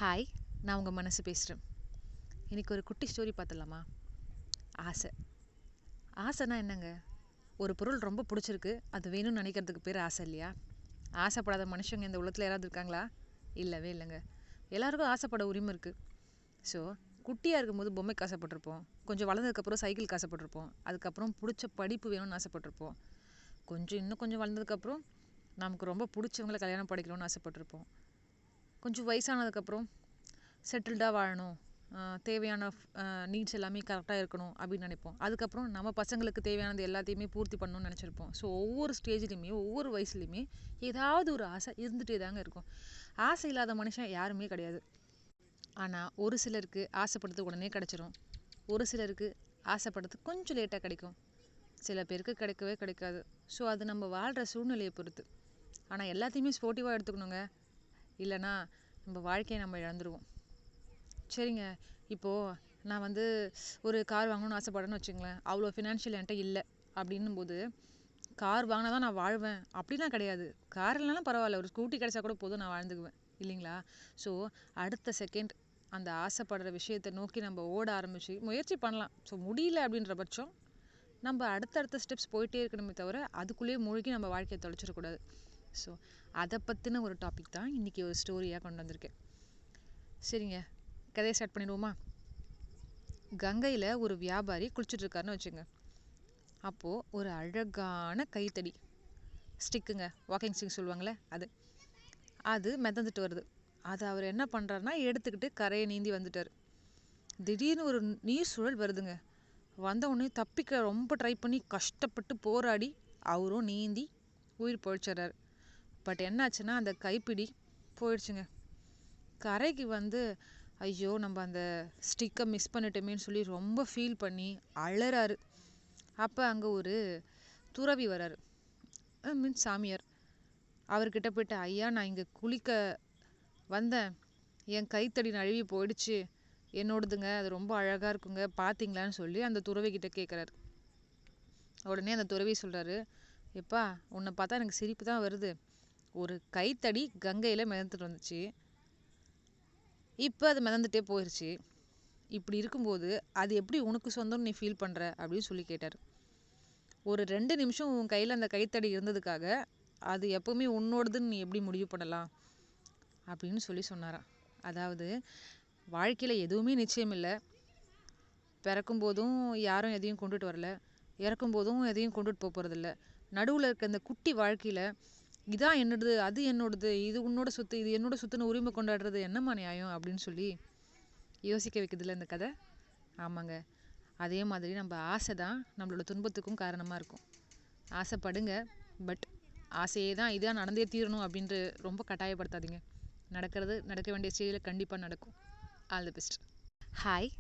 Hi, நான் உங்கள் மனசு பேசுகிறேன். இன்றைக்கி ஒரு குட்டி ஸ்டோரி பார்த்துடலாமா? ஆசை. ஆசைனா என்னங்க? ஒரு பொருள் ரொம்ப பிடிச்சிருக்கு, அது வேணும்னு நினைக்கிறதுக்கு பேர் ஆசை இல்லையா? ஆசைப்படாத மனுஷங்க இந்த உலகத்தில் யாராவது இருக்காங்களா? இல்லவே இல்லைங்க. எல்லாருக்கும் ஆசைப்பட உரிமை இருக்குது. ஸோ குட்டியாக இருக்கும்போது பொம்மைக்கு ஆசைப்பட்டிருப்போம், கொஞ்சம் வளர்ந்ததுக்கப்புறம் சைக்கிளுக்கு ஆசைப்பட்டிருப்போம், அதுக்கப்புறம் பிடிச்ச படிப்பு வேணும்னு ஆசைப்பட்டிருப்போம், இன்னும் கொஞ்சம் வளர்ந்ததுக்கப்புறம் நமக்கு ரொம்ப பிடிச்சவங்களை கல்யாணம் படிக்கணும்னு ஆசைப்பட்டிருப்போம், கொஞ்சம் வயசானதுக்கப்புறம் செட்டில்டாக வாழணும், தேவையான நீட்ஸ் எல்லாமே கரெக்டாக இருக்கணும் அப்படின்னு நினைப்போம். அதுக்கப்புறம் நம்ம பசங்களுக்கு தேவையானது எல்லாத்தையுமே பூர்த்தி பண்ணணும்னு நினச்சிருப்போம். ஸோ ஒவ்வொரு ஸ்டேஜ்லேயுமே ஒவ்வொரு வயசுலேயுமே ஏதாவது ஒரு ஆசை இருந்துகிட்டே தாங்க இருக்கும். ஆசை இல்லாத மனுஷன் யாருமே கிடையாது. ஆனால் ஒரு சிலருக்கு ஆசைப்படுறது உடனே கிடச்சிரும், ஒரு சிலருக்கு ஆசைப்படுறது கொஞ்சம் லேட்டாக கிடைக்கும், சில பேருக்கு கிடைக்கவே கிடைக்காது. ஸோ அது நம்ம வாழ்கிற சூழ்நிலையை பொறுத்து. ஆனால் எல்லாத்தையுமே ஸ்போர்ட்டிவாக எடுத்துக்கணுங்க, இல்லைனா நம்ம வாழ்க்கையை நம்ம இழந்துருவோம். சரிங்க, இப்போது நான் ஒரு கார் வாங்கணும்னு ஆசைப்பட்றேன்னு வச்சுங்களேன். அவ்வளோ ஃபினான்ஷியல் என்கிட்ட இல்லை அப்படின்னும் போது கார் வாங்கினா தான் நான் வாழ்வேன் அப்படிலாம் கிடையாது. கார் இல்லைனாலும் பரவாயில்ல, ஒரு ஸ்கூட்டி கிடைச்சா கூட போதும், நான் வாழ்ந்துக்குவேன் இல்லைங்களா? ஸோ அடுத்த செகண்ட் அந்த ஆசைப்படுற விஷயத்தை நோக்கி நம்ம ஓட ஆரம்பித்து முயற்சி பண்ணலாம். ஸோ முடியல அப்படின்ற பட்சம் நம்ம அடுத்தடுத்த ஸ்டெப்ஸ் போயிட்டே இருக்கணுமே தவிர அதுக்குள்ளேயே மூழ்கி நம்ம வாழ்க்கையை தொலைச்சிடக்கூடாது. ஸோ அதை பற்றின ஒரு டாபிக் தான் இன்றைக்கி ஒரு ஸ்டோரியாக கொண்டு வந்திருக்கேன். சரிங்க, கதையை ஸ்டார்ட் பண்ணிடுவோமா? கங்கையில் ஒரு வியாபாரி குளிச்சுட்டு இருக்காருன்னு வச்சுங்க. அப்போது ஒரு அழகான கைத்தடி ஸ்டிக்குங்க, வாக்கிங் ஸ்டிக் சொல்லுவாங்களே, அது மிதந்துட்டு வருது. அதை அவர் என்ன பண்ணுறாருனா எடுத்துக்கிட்டு கரையை நீந்தி வந்துட்டார். திடீர்னு ஒரு நீர் சுழல் வருதுங்க. வந்தவுடனே தப்பிக்க ரொம்ப ட்ரை பண்ணி கஷ்டப்பட்டு போராடி அவரும் நீந்தி உயிர் பொழைச்சிட்றாரு. பட் என்னாச்சுன்னா அந்த கைப்பிடி போயிடுச்சுங்க. கரைக்கு ஐயோ நம்ம அந்த ஸ்டிக்கை மிஸ் பண்ணிட்டோமேன்னு சொல்லி ரொம்ப ஃபீல் பண்ணி அழறாரு. அப்போ அங்கே ஒரு துறவி வராரு, மீன்ஸ் சாமியார். அவர்கிட்ட போய்ட்டு, ஐயா நான் இங்கே குளிக்க வந்தேன், என் கைத்தடி நழுவி போயிடுச்சு, என்னோடதுங்க, அது ரொம்ப அழகாக இருக்குங்க, பார்த்தீங்களான்னு சொல்லி அந்த துறவிக்கிட்ட கேட்குறாரு. உடனே அந்த துறவி சொல்கிறாரு, எப்பா உன்னை பார்த்தா எனக்கு சிரிப்பு தான் வருது. ஒரு கைத்தடி கங்கையில் மிதந்துட்டு வந்துச்சு, இப்போ அது மிதந்துட்டே போயிடுச்சு. இப்படி இருக்கும்போது அது எப்படி உனக்கு சொந்தம்னு நீ ஃபீல் பண்ணுற அப்படின்னு சொல்லி கேட்டார். ஒரு 2 நிமிஷம் உன் கையில் அந்த கைத்தடி இருந்ததுக்காக அது எப்போவுமே உன்னோடதுன்னு நீ எப்படி முடிவு பண்ணலாம் அப்படின்னு சொல்லி சொன்னாராம். அதாவது வாழ்க்கையில் எதுவுமே நிச்சயம் இல்லை. பிறக்கும் போதும் யாரும் எதையும் கொண்டுட்டு வரல, இறக்கும் போதும் எதையும் கொண்டுட்டு போகிறதில்ல. நடுவில் இருக்க அந்த குட்டி வாழ்க்கையில் இதான் என்னோடது, அது என்னோடது, இது உன்னோட சொத்து, இது என்னோட சொத்துன்னு உரிமை கொண்டாடுறது என்னம்மா நியாயம் அப்படின்னு சொல்லி யோசிக்க வைக்கிறதுல இந்த கதை. ஆமாங்க, அதே மாதிரி நம்ம ஆசை தான் நம்மளோட துன்பத்துக்கும் காரணமாக இருக்கும். ஆசைப்படுங்க, பட் ஆசையே தான் இதான் நடந்தே தீரணும் அப்படின்ட்டு ரொம்ப கட்டாயப்படுத்தாதீங்க. நடக்க வேண்டிய ஸ்டேஜில் கண்டிப்பாக நடக்கும். All the best. ஹாய்,